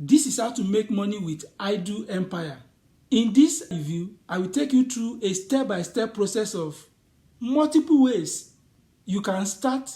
This is how to make money with Adget Empire. In this review, I will take you through a step-by-step process of multiple ways you can start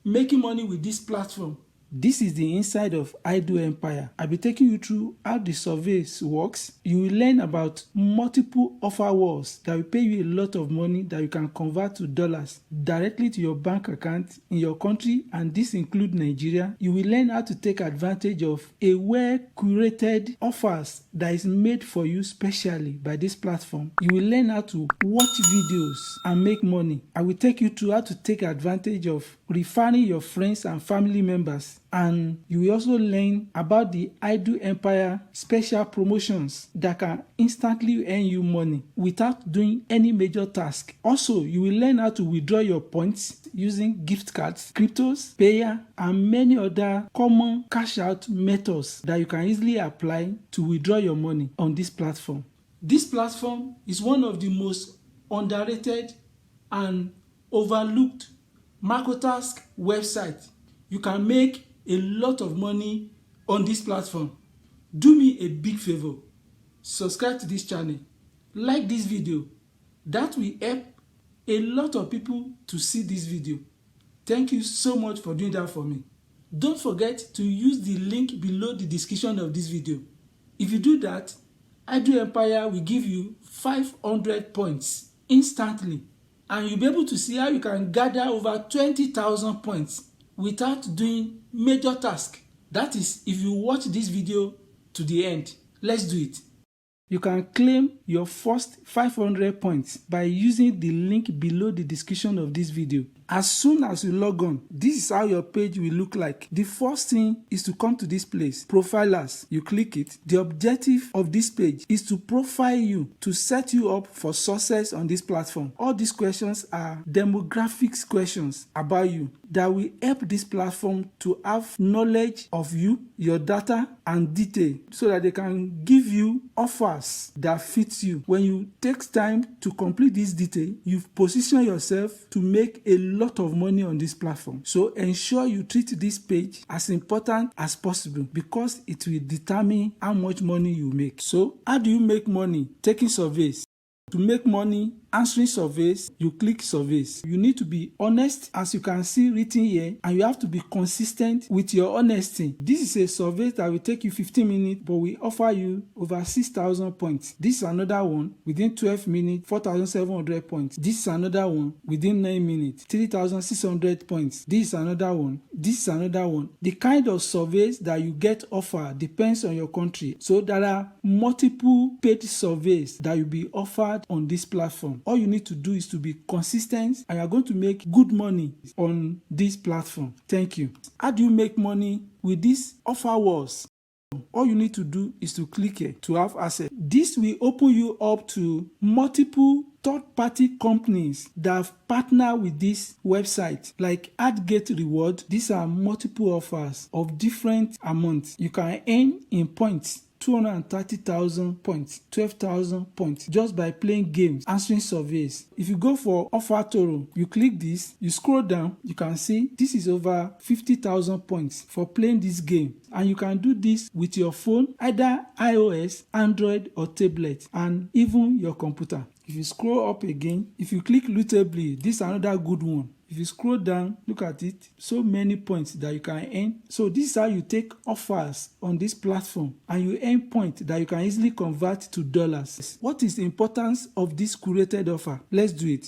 making money with this platform. This is the inside of Adget Empire. I'll be taking you through how the surveys works. You will learn about multiple offer walls that will pay you a lot of money that you can convert to dollars directly to your bank account in your country, and this includes Nigeria. You will learn how to take advantage of a well-curated offers that is made for you specially by this platform. You will learn how to watch videos and make money. I will take you through how to take advantage of referring your friends and family members. And you will also learn about the Adget Empire special promotions that can instantly earn you money without doing any major task. Also, you will learn how to withdraw your points using gift cards, cryptos, payer, and many other common cash out methods that you can easily apply to withdraw your money on this platform. This platform is one of the most underrated and overlooked MarcoTask websites. You can make a lot of money on this platform. Do me a big favor, subscribe to this channel, like this video. That will help a lot of people to see this video. Thank you so much for doing that for me. Don't forget to use the link below the description of this video. If you do that, Adget Empire will give you 500 points instantly, and you'll be able to see how you can gather over 20,000 points without doing major task. That is, if you watch this video to the end. Let's do it. You can claim your first 500 points by using the link below the description of this video. As soon as you log on, this is how your page will look like. The first thing is to come to this place, Profilers. You click it. The objective of this page is to profile you, to set you up for success on this platform. All these questions are demographics questions about you that will help this platform to have knowledge of you, your data, and detail, so that they can give you offers that fit you. When you take time to complete this detail, you've positioned yourself to make a lot of money on this platform. So ensure you treat this page as important as possible, because it will determine how much money you make. So how do you make money? Taking surveys. To make money answering surveys, you click surveys. You need to be honest, as you can see written here, and you have to be consistent with your honesty. This is a survey that will take you 15 minutes, but we offer you over 6,000 points. This is another one within 12 minutes, 4,700 points. This is another one within 9 minutes, 3,600 points. This is another one. This is another one. The kind of surveys that you get offered depends on your country. So there are multiple paid surveys that will be offered on this platform. All you need to do is to be consistent, and you are going to make good money on this platform. Thank you. How do you make money with these offer walls? All you need to do is to click here to have access. This will open you up to multiple third-party companies that have partnered with this website, like Adget Reward. These are multiple offers of different amounts. You can earn in points. 230,000 points, 12,000 points just by playing games, answering surveys. If you go for OfferToro, you click this, you scroll down, you can see this is over 50,000 points for playing this game. And you can do this with your phone, either iOS, Android, or tablet, and even your computer. If you scroll up again, if you click Lootably, this is another good one. If you scroll down, look at it, so many points that you can earn. So this is how you take offers on this platform, and you earn points that you can easily convert to dollars. What is the importance of this curated offer? Let's do it.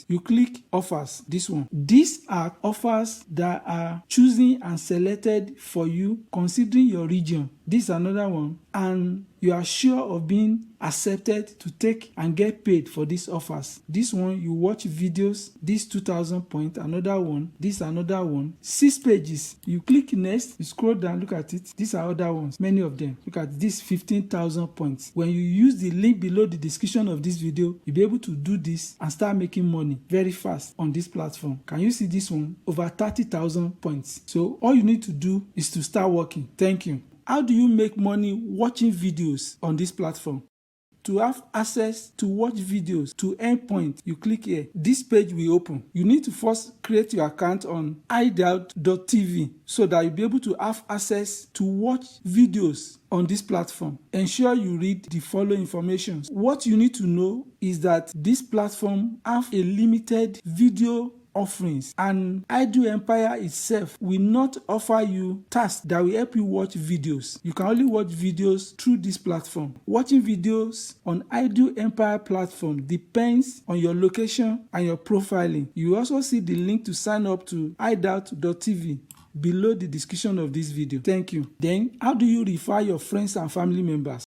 You click offers, this one. These are offers that are chosen and selected for you considering your region. This is another one, and you are sure of being accepted to take and get paid for these offers. This one, you watch videos. This 2,000 points, another one. This another one. 6 pages. You click next, you scroll down, look at it. These are other ones, many of them. Look at this 15,000 points. When you use the link below the description of this video, you'll be able to do this and start making money very fast on this platform. Can you see this one? Over 30,000 points. So all you need to do is to start working. Thank you. How do you make money watching videos on this platform? To have access to watch videos to endpoint, you click here. This page will open. You need to first create your account on hideout.tv so that you'll be able to have access to watch videos on this platform. Ensure you read the following information. What you need to know is that this platform have a limited video offerings, and Idle Empire itself will not offer you tasks that will help you watch videos. You can only watch videos through this platform. Watching videos on Idle Empire platform depends on your location and your profiling. You also see the link to sign up to hideout.tv below the description of this video. Thank you. Then, how do you refer your friends and family members?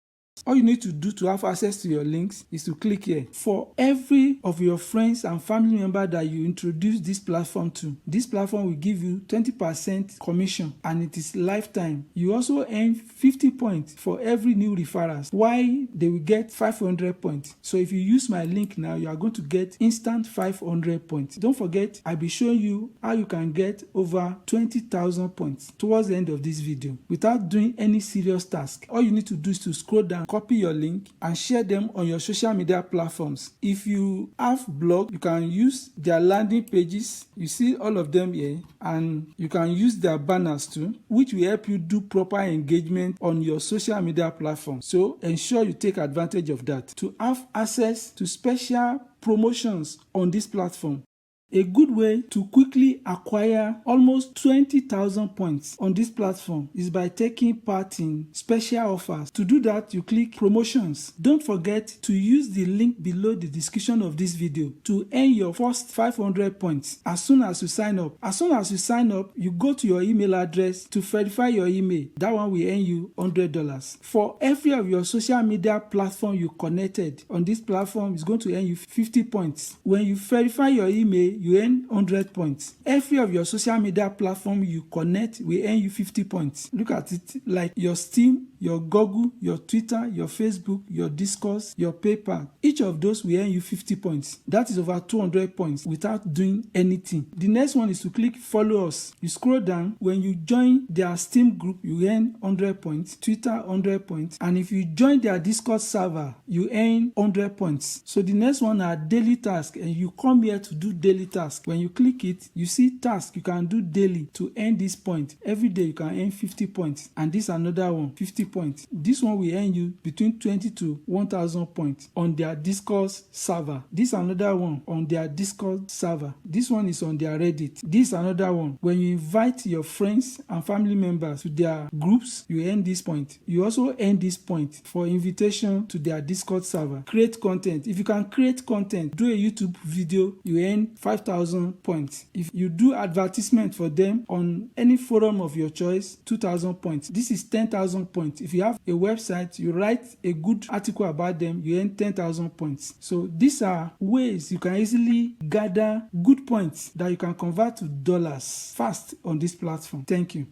All you need to do to have access to your links is to click here. For every of your friends and family member that you introduce this platform to, this platform will give you 20% commission, and it is lifetime. You also earn 50 points for every new referrals, while they will get 500 points. So if you use my link now, you are going to get instant 500 points. Don't forget, I'll be showing you how you can get over 20,000 points towards the end of this video without doing any serious task. All you need to do is to scroll down, copy your link, and share them on your social media platforms. If you have blog, you can use their landing pages. You see all of them here, and you can use their banners too, which will help you do proper engagement on your social media platform. So ensure you take advantage of that to have access to special promotions on this platform. A good way to quickly acquire almost 20,000 points on this platform is by taking part in special offers. To do that, you click promotions. Don't forget to use the link below the description of this video to earn your first 500 points as soon as you sign up. As soon as you sign up, you go to your email address to verify your email. That one will earn you $100. For every of your social media platform you connected on this platform, is going to earn you 50 points. When you verify your email, you earn 100 points. Every of your social media platform you connect will earn you 50 points. Look at it, like your Steam, your Google, your Twitter, your Facebook, your Discord, your PayPal. Each of those will earn you 50 points. That is over 200 points without doing anything. The next one is to click follow us. You scroll down. When you join their Steam group, you earn 100 points. Twitter, 100 points. And if you join their Discord server, you earn 100 points. So the next one are daily tasks, and you come here to do daily tasks. When you click it, you see tasks you can do daily to earn this point. Every day you can earn 50 points. And this another one, 50 points. This one will earn you between 20 to 1,000 points on their Discord server. This another one on their Discord server. This one is on their Reddit. This another one. When you invite your friends and family members to their groups, you earn this point. You also earn this point for invitation to their Discord server. Create content. If you can create content, do a YouTube video, you earn 5,000 points. If you do advertisement for them on any forum of your choice, 2,000 points. This is 10,000 points. If you have a website, you write a good article about them, you earn 10,000 points. So these are ways you can easily gather good points that you can convert to dollars fast on this platform. Thank you.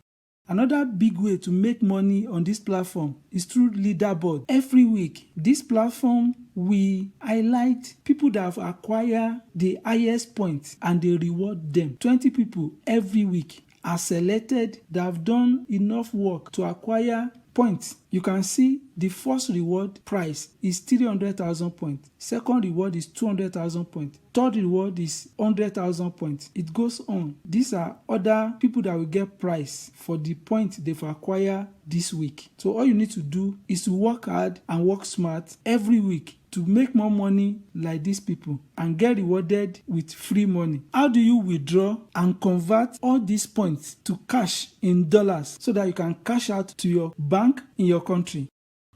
Another big way to make money on this platform is through Leaderboard. Every week, this platform will highlight people that have acquired the highest points and they reward them. 20 people every week are selected that have done enough work to acquire points. You can see the first reward price is 300,000 points. Second reward is 200,000 points. Third reward is 100,000 points. It goes on. These are other people that will get prize for the points they've acquired this week. So all you need to do is to work hard and work smart every week to make more money like these people and get rewarded with free money. How do you withdraw and convert all these points to cash in dollars so that you can cash out to your bank in your country?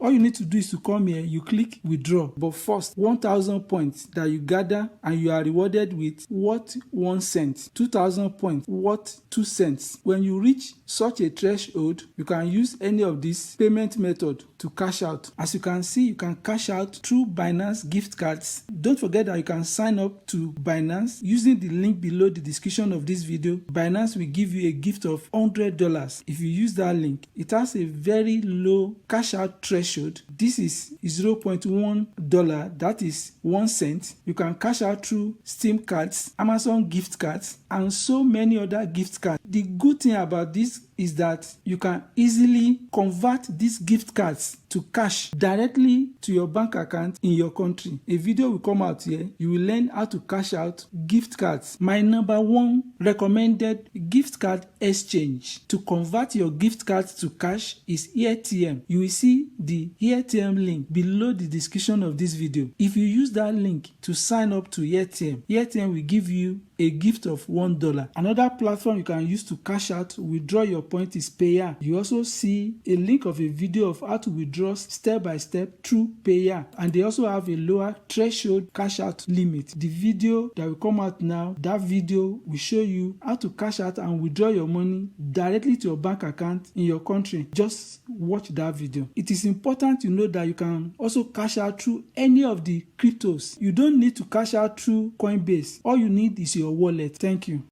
All you need to do is to come here, you click withdraw. But first, 1,000 points that you gather and you are rewarded with worth 1 cent. 2,000 points worth 2 cents. When you reach such a threshold, you can use any of these payment method to cash out. As you can see, you can cash out through Binance gift cards. Don't forget that you can sign up to Binance using the link below the description of this video. Binance will give you a gift of $100 if you use that link. It has a very low cash out threshold. This is $0.1, that is 1 cent. You can cash out through Steam cards, Amazon gift cards, and so many other gift cards. The good thing about this is that you can easily convert these gift cards to cash directly to your bank account in your country. A video will come out here. You will learn how to cash out gift cards. My number 1 recommended gift card exchange to convert your gift cards to cash is ATM. You will see the ATM link below the description of this video. If you use that link to sign up to ATM will give you a gift of $1. Another platform you can use to cash out, withdraw your point is Payout. You also see a link of a video of how to withdraw step by step through Payout, and they also have a lower threshold cash out limit. The video that will come out now, that video will show you how to cash out and withdraw your money directly to your bank account in your country. Just watch that video. It is important to know that you can also cash out through any of the cryptos. You don't need to cash out through Coinbase. All you need is your wallet. Thank you.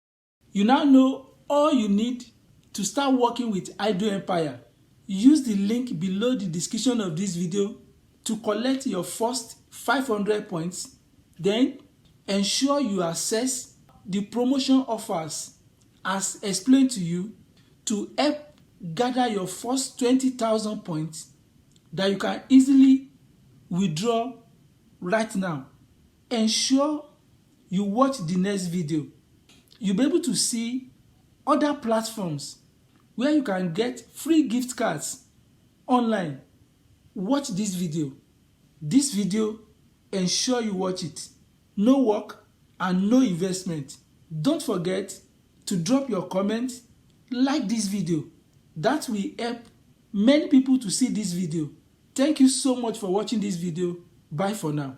You now know all you need to start working with Adget Empire. Use the link below the description of this video to collect your first 500 points. Then ensure you access the promotion offers as explained to you to help gather your first 20,000 points that you can easily withdraw right now. Ensure you watch the next video. You'll be able to see other platforms where you can get free gift cards online. Watch this video. This video, ensure you watch it. No work and no investment. Don't forget to drop your comment, like this video. That will help many people to see this video. Thank you so much for watching this video. Bye for now.